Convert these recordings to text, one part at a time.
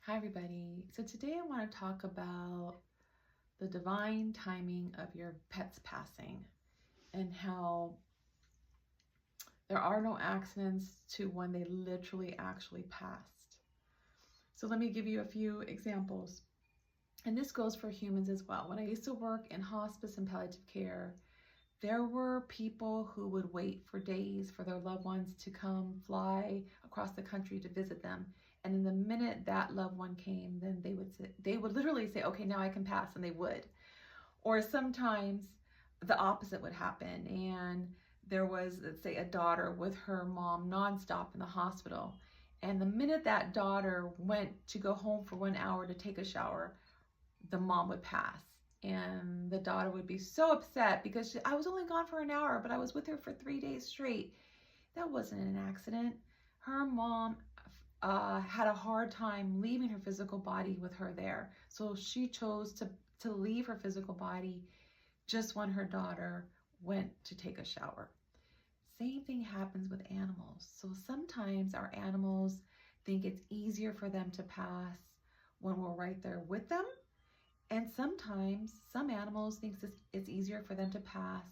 Hi, everybody. So today I want to talk about the divine timing of your pet's passing and how there are no accidents to when they literally actually passed. So let me give you a few examples. And this goes for humans as well. When I used to work in hospice and palliative care, there were people who would wait for days for their loved ones to come fly across the country to visit them. And in the minute that loved one came, then they would literally say, okay, now I can pass, and they would. Or sometimes the opposite would happen, and there was, let's say, a daughter with her mom nonstop in the hospital. And the minute that daughter went to go home for 1 hour to take a shower, the mom would pass. And the daughter would be so upset because I was only gone for an hour, but I was with her for 3 days straight. That wasn't an accident. Her mom had a hard time leaving her physical body with her there. So she chose to leave her physical body just when her daughter went to take a shower. Same thing happens with animals. So sometimes our animals think it's easier for them to pass when we're right there with them. And sometimes some animals think it's easier for them to pass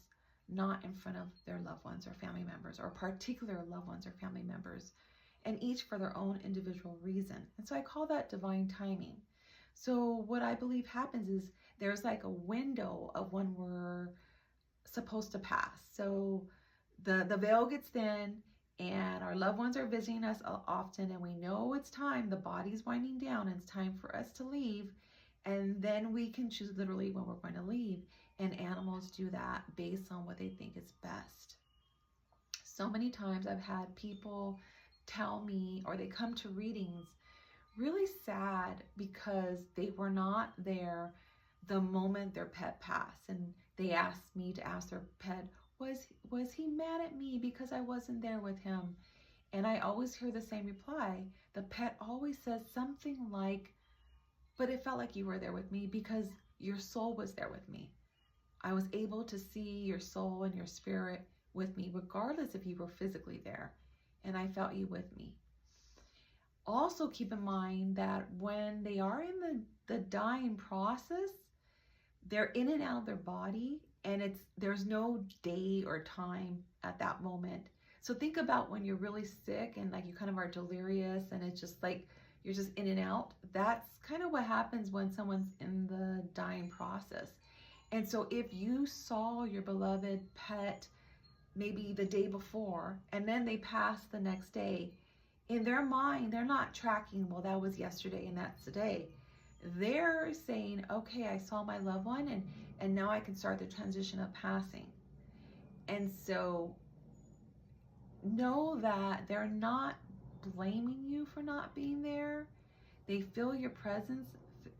not in front of their loved ones or family members, or particular loved ones or family members, and each for their own individual reason. And so I call that divine timing. So what I believe happens is there's like a window of when we're supposed to pass. So the veil gets thin, and our loved ones are visiting us often, and we know it's time, the body's winding down, and it's time for us to leave. And then we can choose literally when we're going to leave. And animals do that based on what they think is best. So many times I've had people tell me, or they come to readings really sad because they were not there the moment their pet passed. And they asked me to ask their pet, was he mad at me because I wasn't there with him? And I always hear the same reply. The pet always says something like, but it felt like you were there with me because your soul was there with me. I was able to see your soul and your spirit with me, regardless if you were physically there. And I felt you with me. Also keep in mind that when they are in the dying process, they're in and out of their body, and there's no day or time at that moment. So think about when you're really sick and like you kind of are delirious, and it's just like you're just in and out. That's kind of what happens when someone's in the dying process. And so if you saw your beloved pet maybe the day before and then they pass the next day, in their mind, they're not tracking, well, that was yesterday and that's today. They're saying, okay, I saw my loved one, and now I can start the transition of passing. And so know that they're not blaming you for not being there. They feel your presence,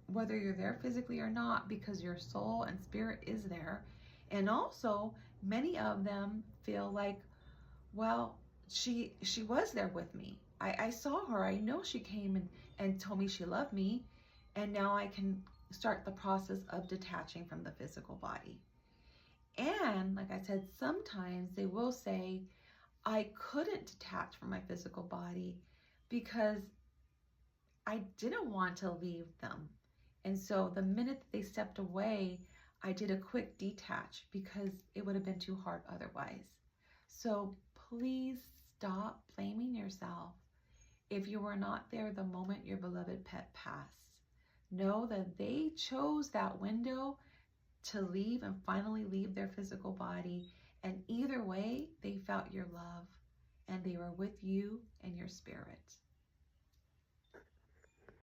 whether you're there physically or not, because your soul and spirit is there. And also, many of them feel like, well, she was there with me. I saw her. I know she came and told me she loved me. And now I can start the process of detaching from the physical body. And like I said, sometimes they will say, I couldn't detach from my physical body because I didn't want to leave them. And so the minute that they stepped away, I did a quick detach because it would have been too hard otherwise. So please stop blaming yourself if you were not there the moment your beloved pet passed. Know that they chose that window to leave and finally leave their physical body. And either way, they felt your love and they were with you and your spirit.